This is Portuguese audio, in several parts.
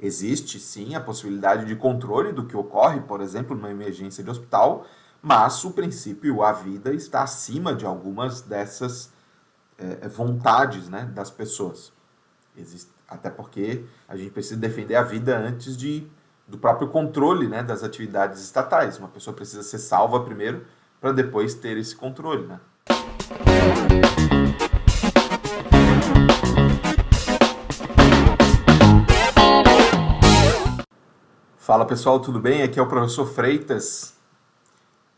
Existe, sim, a possibilidade de controle do que ocorre, por exemplo, numa emergência de hospital, mas o princípio, a vida, está acima de algumas dessas vontades, né, das pessoas. Até porque a gente precisa defender a vida antes do próprio controle, né, das atividades estatais. Uma pessoa precisa ser salva primeiro para depois ter esse controle, né? Fala pessoal, tudo bem? Aqui é o professor Freitas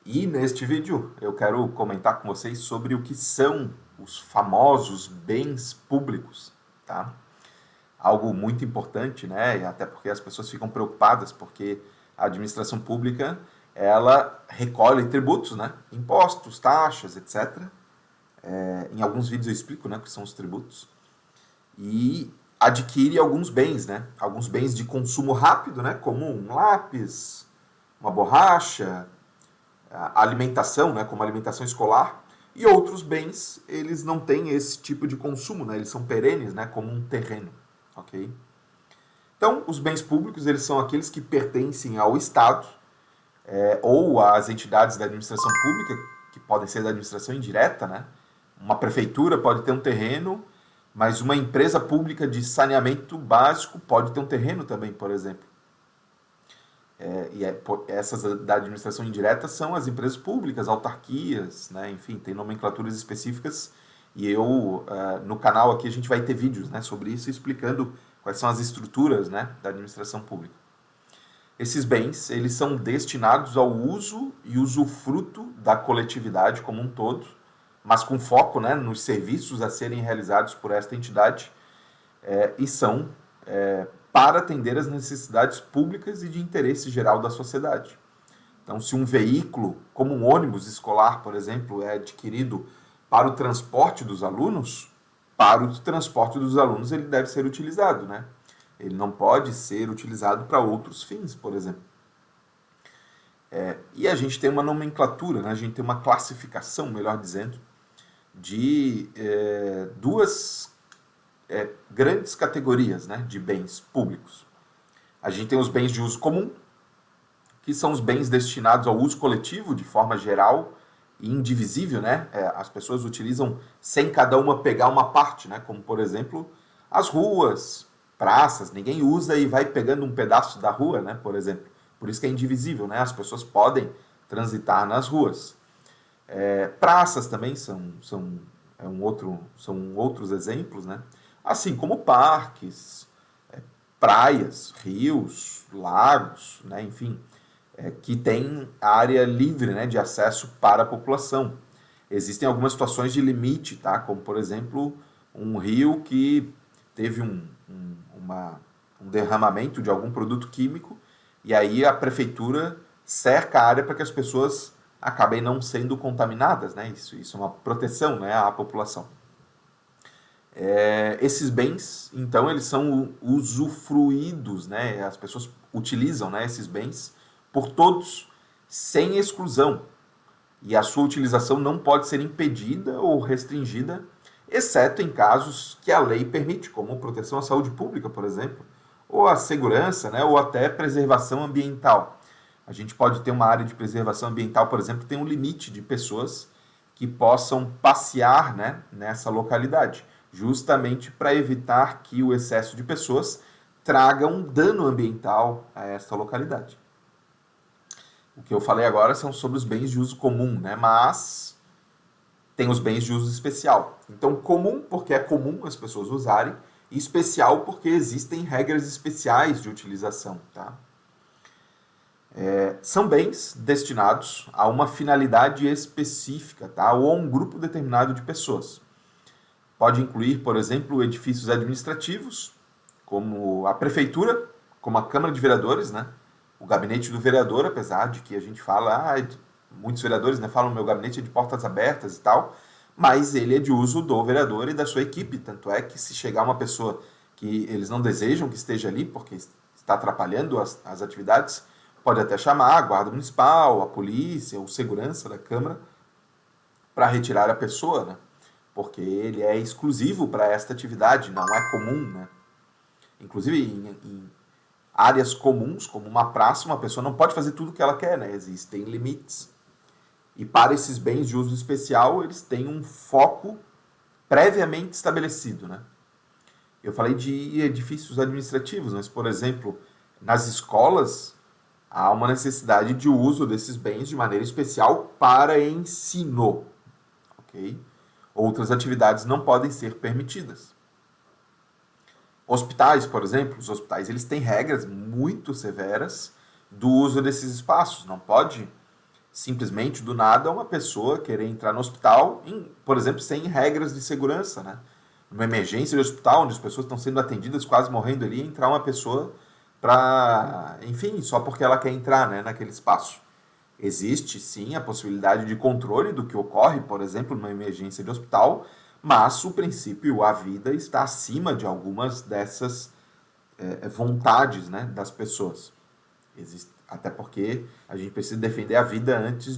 e neste vídeo eu quero comentar com vocês sobre o que são os famosos bens públicos, tá? Algo muito importante, né? E até porque as pessoas ficam preocupadas porque a administração pública ela recolhe tributos, né? Impostos, taxas, etc. Em alguns vídeos eu explico, né, o que são os tributos. E adquire alguns bens, né? Alguns bens de consumo rápido, né? Como um lápis, uma borracha, a alimentação, né? Como a alimentação escolar. E outros bens, eles não têm esse tipo de consumo, né? Eles são perenes, né? Como um terreno, ok? Então, os bens públicos, eles são aqueles que pertencem ao Estado ou às entidades da administração pública, que podem ser da administração indireta, né? Uma prefeitura pode ter um terreno, mas uma empresa pública de saneamento básico pode ter um terreno também, por exemplo. Essas da administração indireta são as empresas públicas, autarquias, né? Enfim, tem nomenclaturas específicas. E eu, no canal aqui, a gente vai ter vídeos, né, sobre isso, explicando quais são as estruturas, né, da administração pública. Esses bens, eles são destinados ao uso e usufruto da coletividade como um todo, mas com foco, né, nos serviços a serem realizados por esta entidade, e são para atender as necessidades públicas e de interesse geral da sociedade. Então, se um veículo, como um ônibus escolar, por exemplo, é adquirido para o transporte dos alunos, para o transporte dos alunos ele deve ser utilizado, né? Ele não pode ser utilizado para outros fins, por exemplo. E a gente tem uma nomenclatura, né? A gente tem uma classificação, melhor dizendo, de duas grandes categorias, né, de bens públicos. A gente tem os bens de uso comum, que são os bens destinados ao uso coletivo de forma geral e indivisível, né? As pessoas utilizam sem cada uma pegar uma parte, né? Como, por exemplo, as ruas, praças, ninguém usa e vai pegando um pedaço da rua, né? Por exemplo. Por isso que é indivisível, né? As pessoas podem transitar nas ruas. Praças também são outros exemplos, né? Assim como parques, praias, rios, lagos, né? Enfim, que tem área livre, né, de acesso para a população. Existem algumas situações de limite, tá? Como, por exemplo, um rio que teve um derramamento de algum produto químico e aí a prefeitura cerca a área para que as pessoas acabem não sendo contaminadas, né? Isso é uma proteção, né, à população. Esses bens, então, eles são usufruídos, né? As pessoas utilizam, né, esses bens por todos, sem exclusão. E a sua utilização não pode ser impedida ou restringida, exceto em casos que a lei permite, como proteção à saúde pública, por exemplo, ou a segurança, né, ou até preservação ambiental. A gente pode ter uma área de preservação ambiental, por exemplo, que tem um limite de pessoas que possam passear, né, nessa localidade, justamente para evitar que o excesso de pessoas traga um dano ambiental a esta localidade. O que eu falei agora são sobre os bens de uso comum, né? Mas tem os bens de uso especial. Então, comum porque é comum as pessoas usarem, e especial porque existem regras especiais de utilização, tá? São bens destinados a uma finalidade específica, tá? Ou a um grupo determinado de pessoas. Pode incluir, por exemplo, edifícios administrativos, como a prefeitura, como a Câmara de Vereadores, né? O gabinete do vereador, apesar de que a gente fala, muitos vereadores, né, falam meu gabinete é de portas abertas e tal, mas ele é de uso do vereador e da sua equipe. Tanto é que se chegar uma pessoa que eles não desejam que esteja ali, porque está atrapalhando as atividades, pode até chamar a guarda municipal, a polícia, o segurança da Câmara para retirar a pessoa, né? Porque ele é exclusivo para esta atividade, não é comum, né? Inclusive, áreas comuns, como uma praça, uma pessoa não pode fazer tudo o que ela quer, né? Existem limites. E para esses bens de uso especial, eles têm um foco previamente estabelecido, né? Eu falei de edifícios administrativos, mas, por exemplo, nas escolas, há uma necessidade de uso desses bens de maneira especial para ensino, ok? Outras atividades não podem ser permitidas. Hospitais, por exemplo, os hospitais eles têm regras muito severas do uso desses espaços. Não pode simplesmente do nada uma pessoa querer entrar no hospital, por exemplo, sem regras de segurança, né? Uma emergência de hospital, onde as pessoas estão sendo atendidas, quase morrendo ali, entrar uma pessoa para, enfim, só porque ela quer entrar, né, naquele espaço. Existe, sim, a possibilidade de controle do que ocorre, por exemplo, numa emergência de hospital, mas o princípio, a vida, está acima de algumas dessas vontades, né, das pessoas. Até porque a gente precisa defender a vida antes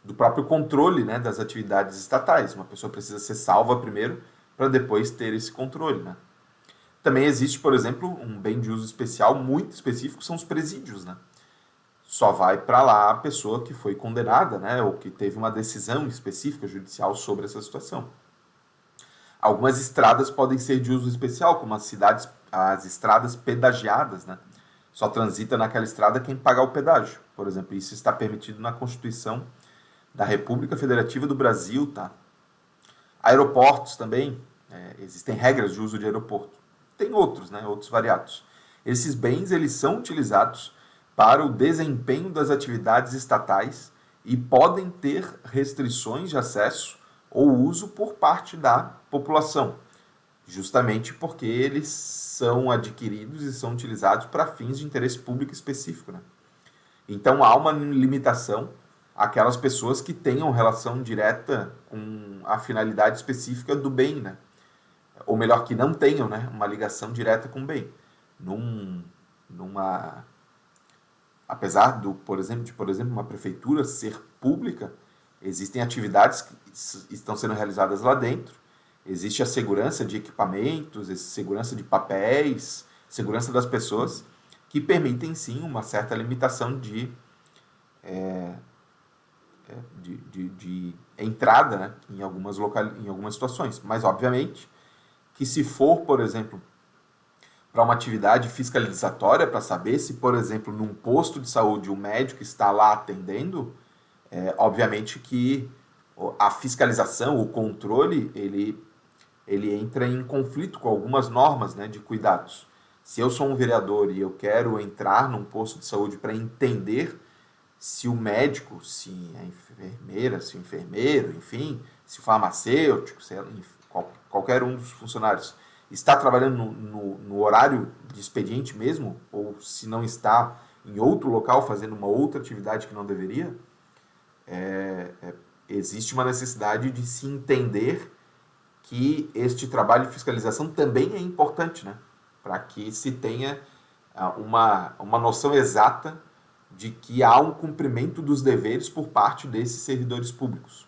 do próprio controle, né, das atividades estatais. Uma pessoa precisa ser salva primeiro para depois ter esse controle, né? Também existe, por exemplo, um bem de uso especial muito específico, são os presídios, né? Só vai para lá a pessoa que foi condenada, né, ou que teve uma decisão específica judicial sobre essa situação. Algumas estradas podem ser de uso especial, como as estradas pedagiadas, né? Só transita naquela estrada quem pagar o pedágio, por exemplo. Isso está permitido na Constituição da República Federativa do Brasil, tá? Aeroportos também, existem regras de uso de aeroporto. Tem outros, né? Outros variados. Esses bens, eles são utilizados para o desempenho das atividades estatais e podem ter restrições de acesso ou uso por parte da população, justamente porque eles são adquiridos e são utilizados para fins de interesse público específico, né? Então há uma limitação àquelas pessoas que tenham relação direta com a finalidade específica do bem, né? Ou melhor, que não tenham, né, uma ligação direta com o bem. Apesar por exemplo, uma prefeitura ser pública, existem atividades que estão sendo realizadas lá dentro. Existe a segurança de equipamentos, segurança de papéis, segurança das pessoas, que permitem sim uma certa limitação de entrada, né, em algumas situações. Mas, obviamente, que se for, por exemplo, para uma atividade fiscalizatória, para saber se, por exemplo, num posto de saúde o médico está lá atendendo, obviamente que a fiscalização, o controle, ele entra em conflito com algumas normas, né, de cuidados. Se eu sou um vereador e eu quero entrar num posto de saúde para entender se o médico, se a enfermeira, se o enfermeiro, enfim, se o farmacêutico, qualquer um dos funcionários está trabalhando no horário de expediente mesmo, ou se não está em outro local fazendo uma outra atividade que não deveria, existe uma necessidade de se entender que este trabalho de fiscalização também é importante, né? Para que se tenha uma noção exata de que há um cumprimento dos deveres por parte desses servidores públicos.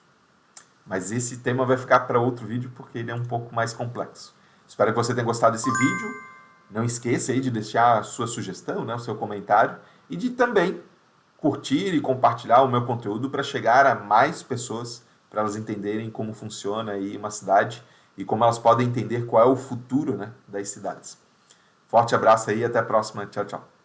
Mas esse tema vai ficar para outro vídeo porque ele é um pouco mais complexo. Espero que você tenha gostado desse vídeo. Não esqueça aí de deixar a sua sugestão, né, o seu comentário, e de também curtir e compartilhar o meu conteúdo para chegar a mais pessoas, para elas entenderem como funciona aí uma cidade e como elas podem entender qual é o futuro, né, das cidades. Forte abraço aí e até a próxima. Tchau, tchau.